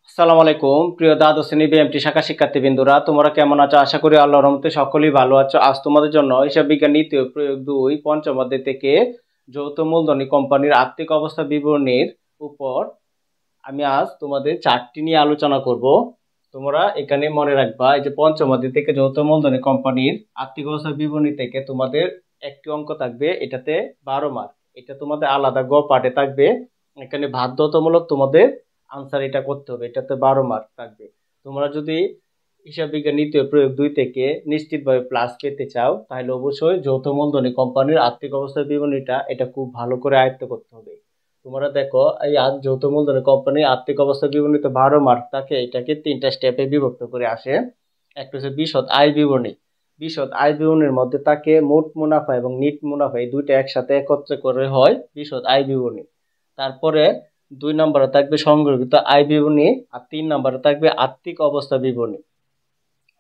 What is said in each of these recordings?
আসসালামু আলাইকুম প্রিয় দ্বাদশ শ্রেণী বিএমটি শাখা শিক্ষার্থীবৃন্দরা, তোমরা কেমন আছো? আশা করি আল্লাহর রহমতে সকলেই ভালো আছো। আজ তোমাদের জন্য হিসাব বিজ্ঞান নীতি ও প্রয়োগ 2 পঞ্চম অধ্যায় থেকে যৌথ মূলধনী কোম্পানির আর্থিক অবস্থা বিবরণীর উপর আমি আজ তোমাদের চারটি নিয়ে আলোচনা করব। তোমরা এখানে মনে রাখবা, এই যে পঞ্চম অধ্যায় থেকে যৌথ মূলধনী কোম্পানির আর্থিক অবস্থা বিবরণী থেকে তোমাদের একটি অঙ্ক থাকবে, এটাতে 12 মার্ক। এটা তোমাদের আলাদা গ পার্টে থাকবে। এখানে বাধ্যতামূলক তোমাদের আনসার এটা করতে হবে, এটাতে 12 মার্ক থাকবে। তোমরা যদি হিসাব বিজ্ঞান নীতি ও প্রয়োগ 2 থেকে নিশ্চিতভাবে প্লাস পেতে চাও, তাহলে অবশ্যই যৌথ মূলধনী কোম্পানির আর্থিক অবস্থার বিবরণীটা এটা খুব ভালো করে আয়ত্ত করতে হবে। তোমরা দেখো, এই যৌথ মূলধনী কোম্পানির আর্থিক অবস্থা বিবরণীতে 12 মার্ক থাকে। এটাকে 3টা স্টেপে বিভক্ত করে আসে। একটা হচ্ছে বিশদ আয় বিবরণী। বিশদ আয় বিবরণীর মধ্যে থাকে মোট মুনাফা এবং নিট মুনাফা, এই দুইটা একসাথে একত্রে করে হয় বিশদ আয় বিবরণী। তারপরে 2 নম্বরে থাকবে সংগৃহীত আয় বিবরণী, আর 3 নম্বরে থাকবে আর্থিক অবস্থা বিবরণী।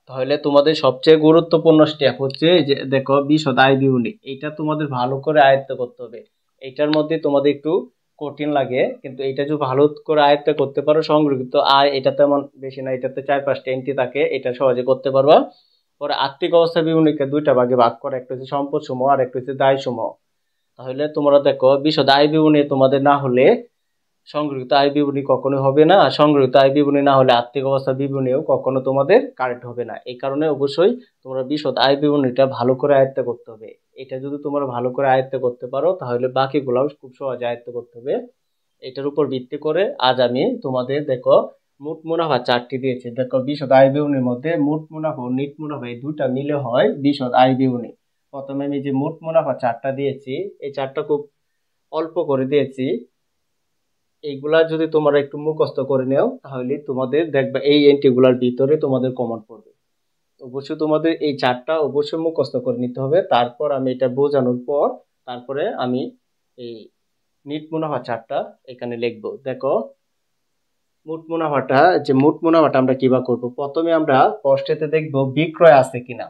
তাহলে তোমাদের সবচেয়ে গুরুত্বপূর্ণ স্টেপ হচ্ছে এই যে দেখো বিশদ আয় বিবরণী, এটা তোমাদের ভালো করে আয়ত্ত করতে হবে। এটার মধ্যে তোমাদের একটু কঠিন লাগে, কিন্তু এটা যদি ভালো করে আয়ত্ত করতে পারো, সংগৃহীত আয় এটা তেমন বেশি না, এটাতে 4-5টা এন্ট্রি থাকে, এটা সহজে করতে পারবা। পরে আর্থিক অবস্থা বিবরণীকে 2টা ভাগে ভাগ করে, একটা হচ্ছে সম্পদ সমূহ আর একটা হচ্ছে দায় সমূহ। তাহলে তোমরা দেখো বিশদ আয় বিবরণী তোমাদের না হলে সংগৃহীত আয় বিবরণী কখনো হবে না, আর সংগৃহীত আয় বিবরণী না হলে আর্থিক অবস্থা বিবরণীও কখনো তোমাদের কারেক্ট হবে না। এই কারণে অবশ্যই তোমরা বিশদ আয় বিবরণীটা ভালো করে আয়ত্ত করতে হবে। এটা যদি তোমরা ভালো করে আয়ত্ত করতে পারো, তাহলে বাকিগুলোও খুব সহজে আয়ত্ত করতে হবে। এটার উপর ভিত্তি করে আজ আমি তোমাদের দেখো মোট মুনাফা চারটি দিয়েছি। দেখো বিশদ আয় বিবরণীর মধ্যে মোট মুনাফা ও নিট মুনাফা এই দুটা মিলে হয় বিশদ আয় বিবরণী। প্রথমে আমি যে মোট মুনাফা চারটা দিয়েছি, এই চারটা খুব অল্প করে দিয়েছি। এইগুলা যদি তোমরা একটু মুখস্থ করে নেও, তাহলে তোমাদের দেখবে এই এন্ট্রি গুলার ভিতরে তোমাদের কমন পড়বে। অবশ্যই তোমাদের এই চারটা অবশ্যই মুখস্থ করে নিতে হবে। তারপর আমি এটা বোঝানোর পর তারপরে আমি এই নিট মুনাফা চারটা এখানে লিখবো। দেখো মোট মুনাফাটা আমরা কিভাবে করব। প্রথমে আমরা প্রশ্নেতে দেখবো বিক্রয় আছে কিনা।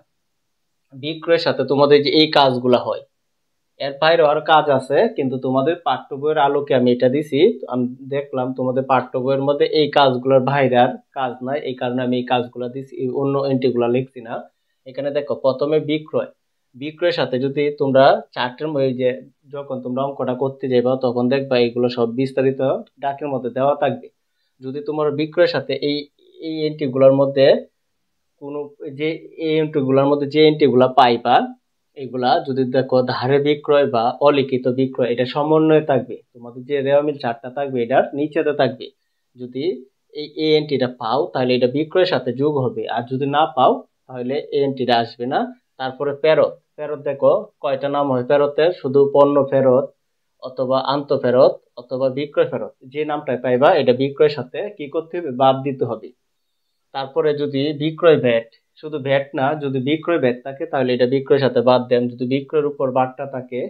বিক্রয়ের সাথে তোমাদের যে এই কাজগুলা হয়, এর বাইরে আরো কাজ আছে, কিন্তু তোমাদের পাঠ্য বইয়ের আলোকে আমি এটা দিছি। আমি দেখলাম তোমাদের পাঠ্য বইয়ের মধ্যে এই কাজগুলোর বাইরে আর কাজ নাই, এই কারণে আমি এই কাজগুলো দিছি, অন্য এন্ট্রি গুলা লিখছি না। এখানে দেখো প্রথমে বিক্রয়। বিক্রয়ের সাথে যদি তোমরা চার্টের মধ্যে যে যখন তোমরা অঙ্কটা করতে যাবে, তখন দেখবা এগুলো সব বিস্তারিত ডাকের মধ্যে দেওয়া থাকবে। যদি তোমার বিক্রয়ের সাথে এই এই এন্ট্রি গুলোর মধ্যে কোনো যে এই এন্ট্রি গুলোর মধ্যে যে এন্ট্রি গুলা পাইবা, এগুলা যদি দেখো ধারে বিক্রয় বা অলিখিত বিক্রয়, এটা সমন্বয়ে থাকবে। তোমাদের যে রেওয়ামিল চার্টটা থাকবে এটার নিচেতে থাকবে। যদি এই এন্ট্রিটা পাও, তাহলে এটা বিক্রয়ের সাথে যোগ হবে, আর যদি না পাও তাহলে এই এন্ট্রিটা আসবে না। তারপরে ফেরত। ফেরত দেখো কয়টা নাম হয় ফেরতের, শুধু পণ্য ফেরত অথবা আন্ত ফেরত অথবা বিক্রয় ফেরত, যে নামটা পাইবা এটা বিক্রয়ের সাথে কি করতে হবে, বাদ দিতে হবে। তারপরে যদি বিক্রয় ভ্যাট, শুধু ভ্যাট না, যদি বিক্রয় ভ্যাট থাকে তাহলে এটা বিক্রয়ের সাথে বাদ দেন। যদি বিক্রয়ের উপর বাদটা থাকে,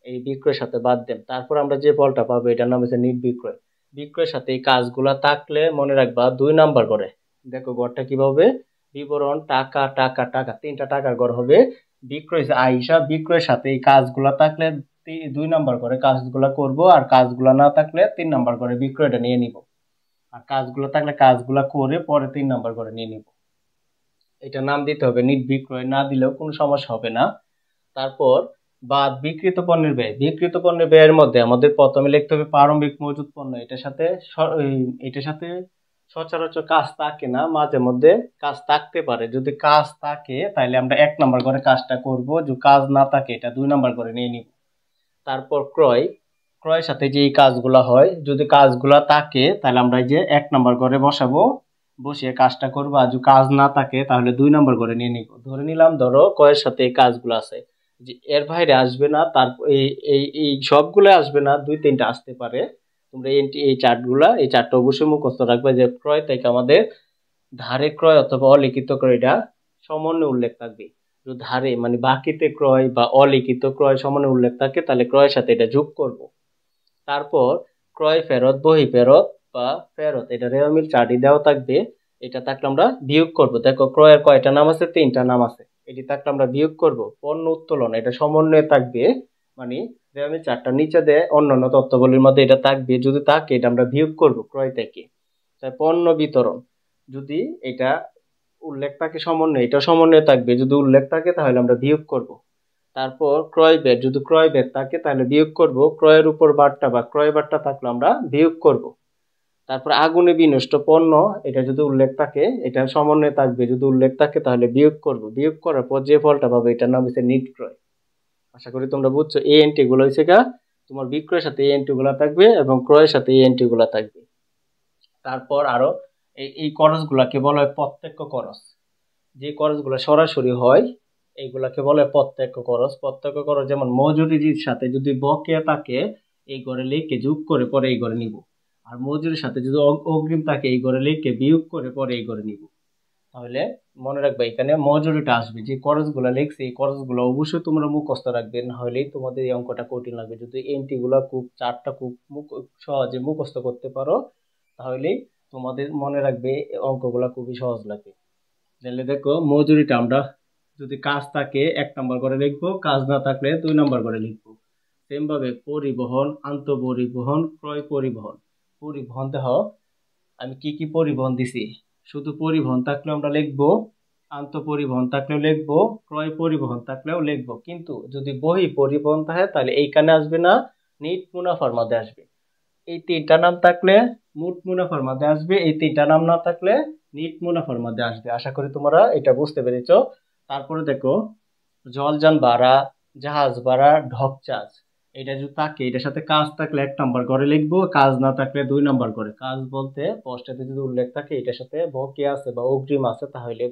এই বিক্রয়ের সাথে বাদ দেন। তারপর আমরা যে ফলটা পাবো এটার নাম হচ্ছে নিট বিক্রয়। বিক্রয়ের সাথে এই কাজগুলা থাকলে মনে রাখবা 2 নাম্বার করে। দেখো গড়টা কিভাবে, বিবরণ টাকা টাকা টাকা, 3টা টাকার গড় হবে। বিক্রয় আয় হিসাব, বিক্রয়ের সাথে এই কাজগুলা থাকলে 2 নাম্বার করে কাজগুলা করব, আর কাজগুলা না থাকলে 3 নাম্বার করে বিক্রয়টা নিয়ে নিব। আর কাজগুলো থাকলে কাজগুলা করে পরে 3 নাম্বার করে নিয়ে নিব। এটা নাম দিতে হবে নিট বিক্রয়, না দিলেও কোনো সমস্যা হবে না। তারপর বাদ বিক্রিত পণ্যের ব্যয়। বিক্রিত পণ্যের ব্যয়ের মধ্যে আমাদের প্রথমে লিখতে হবে প্রারম্ভিক মজুত পণ্য। এটার সাথে সচরাচর কাজ থাকে না, মাঝে মধ্যে কাজ থাকতে পারে। যদি কাজ থাকে তাহলে আমরা 1 নাম্বার করে কাজটা করব, যদি কাজ না থাকে এটা 2 নাম্বার করে নিয়ে নিব। তারপর ক্রয়। ক্রয়ের সাথে যে এই কাজগুলা হয়, যদি কাজগুলা থাকে তাহলে আমরা এই যে 1 নাম্বার করে বসাবো, বসিয়ে কাজটা করবো। আর যদি কাজ না থাকে তাহলে 2 নাম্বার করে নিয়ে নিব। ধরে নিলাম ধরো ক্রয়ের সাথে এই কাজগুলো আছে, যে এর বাইরে আসবে না, তার এই এই এই সবগুলো আসবে না, 2-3টা আসতে পারে। তোমরা এই চার্টটা অবশ্যই মুখস্থ রাখবে, যে ক্রয় থেকে আমাদের ধারে ক্রয় অথবা অলিখিত ক্রয় এটা সমন্বয়ে উল্লেখ থাকবে। যদি ধারে মানে বাকিতে ক্রয় বা অলিখিত ক্রয় সমন্বয়ে উল্লেখ থাকে, তাহলে ক্রয়ের সাথে এটা যোগ করব। তারপর ক্রয় ফেরত, বহি ফেরত বা ফেরত, এটা রেওয়ামিল চার্টই দেওয়া থাকবে। এটা থাকলে আমরা বিয়োগ করব। দেখো ক্রয়ের কয়টা নাম আছে, 3টা নাম আছে। এটি থাকলে আমরা বিয়োগ করব। পণ্য উত্তোলন, এটা সমন্বয়ে থাকবে, মানে রেওয়ামিল চার্টটা নিচে দেয় অন্যান্য তথ্যগুলির মধ্যে এটা থাকবে। যদি থাকে এটা আমরা বিয়োগ করব ক্রয় থেকে। তাই পণ্য বিতরণ যদি এটা উল্লেখ থাকে সমন্বয়, এটা সমন্বয় থাকবে। যদি উল্লেখ থাকে তাহলে আমরা বিয়োগ করব। তারপর ক্রয় ব্যয়, যদি ক্রয় ব্যয় থাকে তাহলে বিয়োগ করব। ক্রয়ের উপর বার্তা বা ক্রয় বার্তা থাকলে আমরা বিয়োগ করব। তারপর আগুনে বিনষ্ট পণ্য, এটা যদি উল্লেখ থাকে, এটা সমন্বয় থাকবে। যদি উল্লেখ থাকে তাহলে বিয়োগ করব। বিয়োগ করার পর যে ফলটা পাবে এটার নাম হচ্ছে নিট ক্রয়। আশা করি তোমরা বুঝছো। এই এন্ট্রি গুলো হচ্ছে তোমার বিক্রয়ের সাথে এই এন্ট্রি গুলা থাকবে এবং ক্রয়ের সাথে এই এন্ট্রি গুলা থাকবে। তারপর আরো এই খরচ গুলাকে বলা হয় প্রত্যক্ষ খরচ। যে খরচ গুলা সরাসরি হয় এইগুলাকে বলা হয় প্রত্যক্ষ খরচ। প্রত্যক্ষ খরচ যেমন মজুরির সাথে যদি বকেয়া থাকে এই ঘরে লিখে যোগ করে পরে এই ঘরে নিব, আর মজুরির সাথে যদি অগ্রিম থাকে এই ঘরে লিখে বিয়োগ করে পরে এই ঘরে নিব। তাহলে মনে রাখবে এখানে মজুরিটা আসবে। যে খরচগুলো লিখছি এই খরচগুলো অবশ্যই তোমরা মুখস্থ রাখবে, না হলে তোমাদের এই অঙ্কটা কঠিন লাগবে। যদি এন্ট্রি গুলা খুব চারটা খুব সহজে মুখস্থ করতে পারো তাহলেই তোমাদের মনে রাখবে অঙ্কগুলা খুবই সহজ লাগবে। তাহলে দেখো মজুরিটা আমরা যদি কাজ থাকে 1 নম্বর করে লিখবো, কাজ না থাকলে 2 নম্বর করে লিখবো। সেম ভাবে পরিবহন, আন্তঃপরিবহন, ক্রয় পরিবহন। পরিবহন দেখো আমি কি কি পরিবহন দিছি। শুধু পরিবহন থাকলেও আমরা লিখবো, আন্তঃপরিবহন থাকলেও লিখবো, ক্রয় পরিবহন থাকলেও লিখবো। কিন্তু যদি বহি পরিবহন থাকে তাহলে এইখানে আসবে না, নিট মুনাফার মধ্যে আসবে। এই তিনটা নাম থাকলে মোট মুনাফার মধ্যে আসবে, এই তিনটা নাম না থাকলে নিট মুনাফার মধ্যে আসবে। আশা করি তোমরা এটা বুঝতে পেরেছো। তারপরে দেখো জলযান ভাড়া, জাহাজ ভাড়া, ঢপ চার্জ। এটা যদি থাকে এটার সাথে কাজ থাকলে 1 নম্বর করে লিখবো, কাজ না থাকলে 2 নম্বর করে। কাজ বলতে পোস্টেতে যদি উল্লেখ থাকে এটার সাথে বকেয়া আছে বা অগ্রিম আছে তাহলে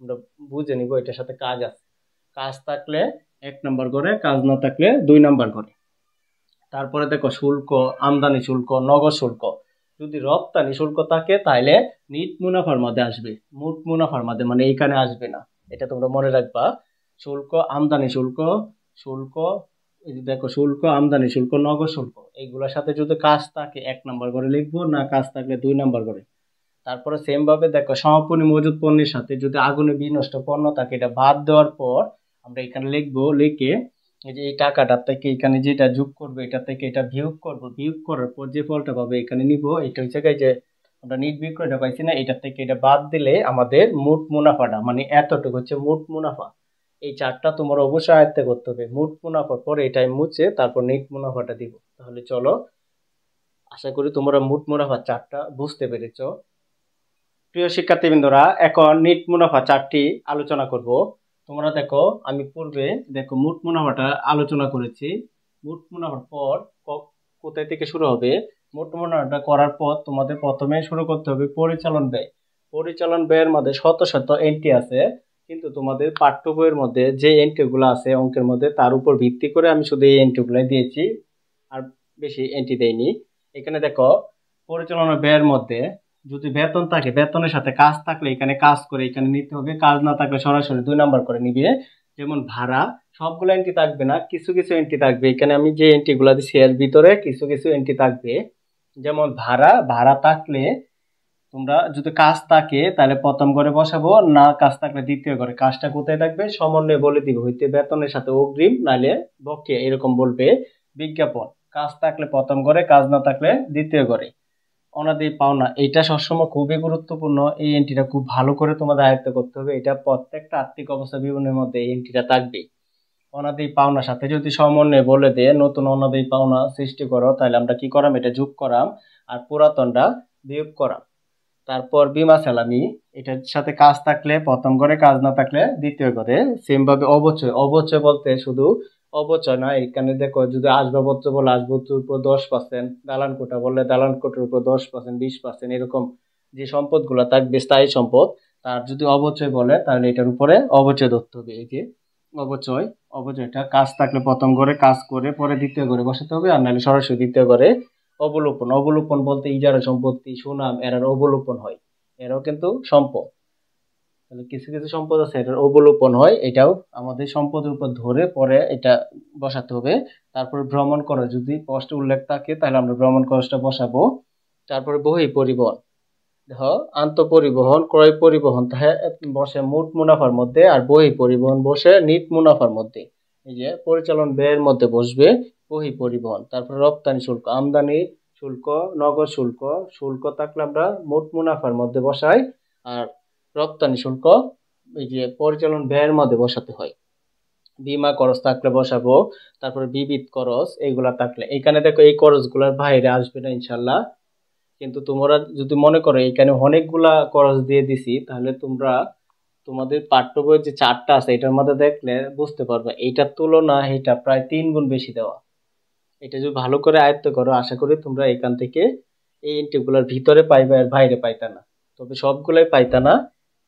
আমরা বুঝে নিব এটার সাথে কাজ আছে। কাজ থাকলে 1 নম্বর করে, কাজ না থাকলে 2 নম্বর করে। তারপরে দেখো শুল্ক, আমদানি শুল্ক, নগদ শুল্ক। যদি রপ্তানি শুল্ক থাকে তাহলে নিট মুনাফার মধ্যে আসবে, মোট মুনাফার মধ্যে মানে এইখানে আসবে না। এটা তোমরা মনে রাখবা। শুল্ক, আমদানি শুল্ক, শুল্ক, এই যে দেখো শুল্ক, আমদানি শুল্ক, নগদ শুল্ক, এইগুলোর সাথে যদি কাজ থাকে 1 নম্বর করে লিখবো, না কাজ থাকলে 2 নম্বর করে। তারপরে সেম ভাবে দেখো সমাপনী মজুদ পণ্যের সাথে যদি আগুনে বিনষ্ট পণ্য থাকে এটা বাদ দেওয়ার পর আমরা এখানে লিখবো, লিখে এই যে এই টাকাটা থেকে এখানে যেটা যোগ করবো এটা থেকে এটা বিয়োগ করবো। বিয়োগ করার পর যে ফলটা পাবো এখানে নিব। এটা হচ্ছে যে আমরা নিট বিক্রয়টা পাইছি না, এটা থেকে এটা বাদ দিলে আমাদের মোট মুনাফাটা মানে এতটুকু হচ্ছে মোট মুনাফা। এই চারটা তোমার অবশ্যই আয়ত্তে করতে হবে। মোট মুনাফার পরে এটাই মুছে তারপর নিট মুনাফাটা দিব। তাহলে চলো, আশা করি তোমরা মোট মুনাফা চারটা বুঝতে পেরেছো। প্রিয় শিক্ষার্থীবৃন্দরা, এখন নিট মুনাফা চারটি আলোচনা করব। তোমরা দেখো আমি পূর্বে দেখো মোট মুনাফাটা আলোচনা করেছি। মোট মুনাফার পর কোথায় থেকে শুরু হবে? মোট মুনাফাটা করার পর তোমাদের প্রথমে শুরু করতে হবে পরিচালন ব্যয়। পরিচালন ব্যয়ের মধ্যে শত শত এন্ট্রি আছে, কিন্তু তোমাদের পাঠ্য বইয়ের মধ্যে যে এন্ট্রিগুলো আছে অঙ্কের মধ্যে তার উপর ভিত্তি করে আমি শুধু এই এন্ট্রিগুলো দিয়েছি, আর বেশি এন্ট্রি দেইনি। এখানে দেখো পরিচালনা ব্যয়ের মধ্যে যদি বেতন থাকে বেতনের সাথে কাজ থাকলে এখানে কাজ করে এখানে নিতে হবে, কাজ না থাকলে সরাসরি 2 নম্বর করে নিবে। যেমন ভাড়া, সবগুলো এন্ট্রি থাকবে না, কিছু কিছু এন্ট্রি থাকবে। এখানে আমি যে এন্ট্রি গুলা দিচ্ছি এর ভিতরে কিছু কিছু এন্ট্রি থাকবে। যেমন ভাড়া, ভাড়া থাকলে তোমরা যদি কাজ থাকে তাহলে প্রথম ঘরে বসাবো, না কাজ থাকলে দ্বিতীয় ঘরে। কাজটা কোথায় থাকবে সমন্বয়ে বলে দিব, হইতে বেতনের সাথে অগ্রিম নাইলে বকেয়া এরকম বলবে। বিজ্ঞাপন, কাজ থাকলে প্রথম ঘরে, কাজ না থাকলে দ্বিতীয় ঘরে। অনাদায়ী পাওনা, এটা সবসময় খুবই গুরুত্বপূর্ণ। এই এন্ট্রিটা খুব ভালো করে তোমাদের আয়ত্ত করতে হবে। এটা প্রত্যেকটা আর্থিক অবস্থা বিবরণের মধ্যে এই এন্ট্রিটা থাকবে। অনাদায়ী পাওনার সাথে যদি সমন্বয়ে বলে দেয় নতুন অনাদায়ী পাওনা সৃষ্টি করো তাহলে আমরা কি করাম, এটা যোগ করাম আর পুরাতনটা বিয়োগ করাম। তারপর বীমা সালামি, এটার সাথে কাজ থাকলে প্রথম ঘরে, কাজ না থাকলে দ্বিতীয় ঘরে। সেম ভাবে অবচয়, অবচয় বলতে শুধু অবচয় না, এখানে দেখো যদি আসবাবপত্র বলে আসবাবপত্রের উপর 10%, দালান কোঠা বললে দালান কোঠার উপর 10%, 20%, এরকম যে সম্পদ গুলা থাকবে স্থায়ী সম্পদ, তার যদি অবচয় বলে তাহলে এটার উপরে অবচয় ধরতে হবে। এই যে অবচয়, অবচয়টা কাজ থাকলে প্রথম ঘরে, কাজ করে পরে দ্বিতীয় ঘরে বসাতে হবে, আর নাহলে সরাসরি দ্বিতীয় ঘরে। অবলোপন, অবলোপন বলতে ইজারা সম্পত্তি, সুনাম, এরার অবলোপন হয়, এরাও কিন্তু সম্পদ। তাহলে কিছু কিছু সম্পদ আছে এটার অবলোপন হয়, এটাও আমাদের সম্পদের উপর ধরে পরে এটা বসাতে হবে। তারপরে ভ্রমণ খরচ, যদি পোস্টে উল্লেখ থাকে তাহলে আমরা ভ্রমণ খরচটা বসাবো। তারপরে বহি পরিবহন, দেখো আন্তঃপরিবহন, ক্রয় পরিবহন বসে মোট মুনাফার মধ্যে, আর বহি পরিবহন বসে নিট মুনাফার মধ্যে। এই যে পরিচালন ব্যয়ের মধ্যে বসবে বহি পরিবহন। তারপরে রপ্তানি শুল্ক, আমদানি শুল্ক, নগদ শুল্ক, শুল্ক থাকলে আমরা মোট মুনাফার মধ্যে বসাই, আর রপ্তানি শুল্ক এই যে পরিচালন ব্যয়ের মধ্যে বসাতে হয়। বীমা খরচ থাকলে বসাবো, তারপরে বিবিধ খরচ এগুলা থাকলে, এখানে দেখো এই খরচগুলোর বাইরে আসবে না ইনশাল্লাহ। কিন্তু তোমরা যদি মনে করো এখানে অনেকগুলা খরচ দিয়ে দিছি, তাহলে তোমরা তোমাদের পাঠ্য বইয়ের যে চার্টটা আছে এটার মধ্যে দেখলে বুঝতে পারবে এইটার তুলনা এটা প্রায় 3 গুণ বেশি দেওয়া। এটা যদি ভালো করে আয়ত্ত করো, আশা করি তোমরা এখান থেকে এই এন্ট্রিগুলোর ভিতরে পাইবা, এর বাইরে পাইতা না। তবে সবগুলাই পাইতা না,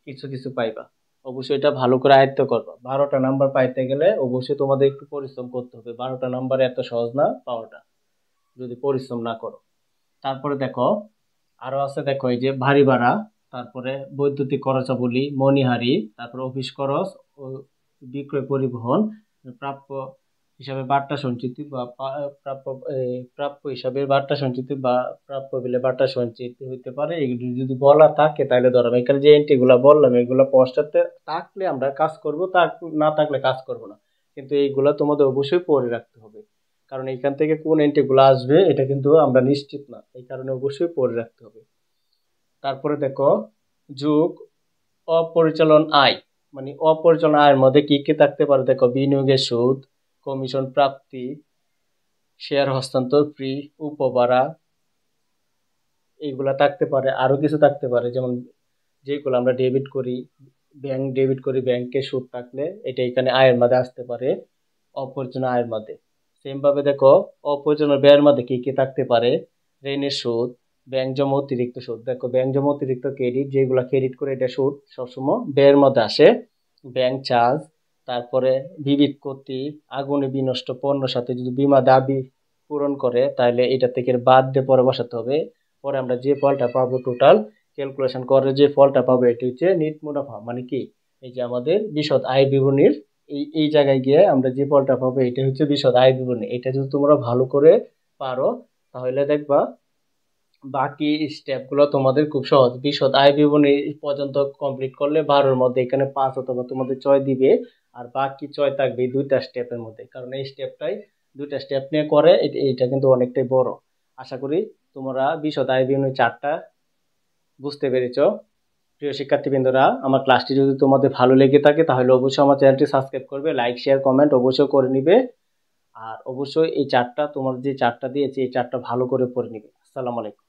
কিছু কিছু পাইবা। অবশ্যই এটা ভালো করে আয়ত্ত করবা। 12টা নাম্বার পাইতে গেলে অবশ্যই তোমাদের একটু পরিশ্রম করতে হবে। 12টা নাম্বার এত সহজ না পাওয়াটা, যদি পরিশ্রম না করো। তারপরে দেখো আরো আছে, দেখো এই যে ভারী ভাড়া, তারপরে বৈদ্যুতিক খরচাবলী, মণিহারি, তারপরে অফিস খরচ ও বিক্রয় পরিবহন, প্রাপ্য হিসাবে বার্তা সঞ্চিতি বা প্রাপ্য প্রাপ্য হিসাবে বার্তা সঞ্চিতি বা প্রাপ্য বিলে বার্তা সঞ্চিতি হইতে পারে। এগুলি যদি বলা থাকে তাহলে ধরো এখানে যে এন্ট্রি গুলা বললাম এগুলা পশ্চাতে থাকলে আমরা কাজ করব, তা না থাকলে কাজ করব না। কিন্তু এইগুলা তোমাদের অবশ্যই পড়ে রাখতে হবে, কারণ এখান থেকে কোন এন্ট্রি গুলো আসবে এটা কিন্তু আমরা নিশ্চিত না, এই কারণে অবশ্যই পড়ে রাখতে হবে। তারপরে দেখো যোগ অপরিচালন আয়, মানে অপরিচালন আয়ের মধ্যে কি কি থাকতে পারে, দেখো বিনিয়োগের সুদ, কমিশন প্রাপ্তি, শেয়ার হস্তান্তর ফি, উপভাড়া, এইগুলা থাকতে পারে। আরো কিছু থাকতে পারে, যেমন যেগুলো আমরা ডেবিট করি, ব্যাংক ডেবিট করি, ব্যাংকের সুদ থাকলে এটা এখানে আয়ের মধ্যে আসতে পারে, অপরিচালন আয়ের মধ্যে। সেম ভাবে দেখো অপরিচালন ব্যয়ের মধ্যে কি কি থাকতে পারে, ঋণের সুদ, ব্যাংক জমা অতিরিক্ত সুদ। দেখো ব্যাংক জমা অতিরিক্ত ক্রেডিট, যেগুলো ক্রেডিট করে এটা সুদ সবসময় ব্যয়ের মধ্যে আসে। ব্যাংক চার্জ, তারপরে বিবিধ ক্ষতি, আগুনে বিনষ্ট পণ্যের সাথে যদি বীমা দাবি পূরণ করে তাহলে এটা থেকে বাদ দিয়ে পরে বসাতে হবে। পরে আমরা যে ফলটা পাবো টোটাল ক্যালকুলেশন করে যে ফলটা পাবো এটি হচ্ছে নিট মুনাফা, মানে কি এই যে আমাদের বিশদ আয় বিবরণীর এই জায়গায় গিয়ে আমরা যে ফলটা পাবো এটা হচ্ছে বিশদ আয় বিবরণী। এটা যদি তোমরা ভালো করে পারো তাহলে দেখবা বাকি স্টেপগুলো তোমাদের খুব সহজ। বিশদ আয় বিবরণী পর্যন্ত কমপ্লিট করলে 12-এর মধ্যে এখানে 5 অথবা তোমাদের 6 দিবে, আর বাকি 6 থাকবে এই দুইটা স্টেপের মধ্যে, কারণ এই স্টেপটাই দুইটা স্টেপ নিয়ে করে, এটা কিন্তু অনেকটাই বড়। আশা করি তোমরা বিশদ আয় বিবরণী চার্টটা বুঝতে পেরেছো। প্রিয় শিক্ষার্থীবৃন্দরা, আমার ক্লাসটি যদি তোমাদের ভালো লেগে থাকে তাহলে অবশ্যই আমার চ্যানেলটি সাবস্ক্রাইব করবে, লাইক শেয়ার কমেন্ট অবশ্যই করে নিবে, আর অবশ্যই এই চার্টটা তোমার যে চার্টটা দিয়েছি এই চার্টটা ভালো করে পড়ে নিবে। আসসালামু আলাইকুম।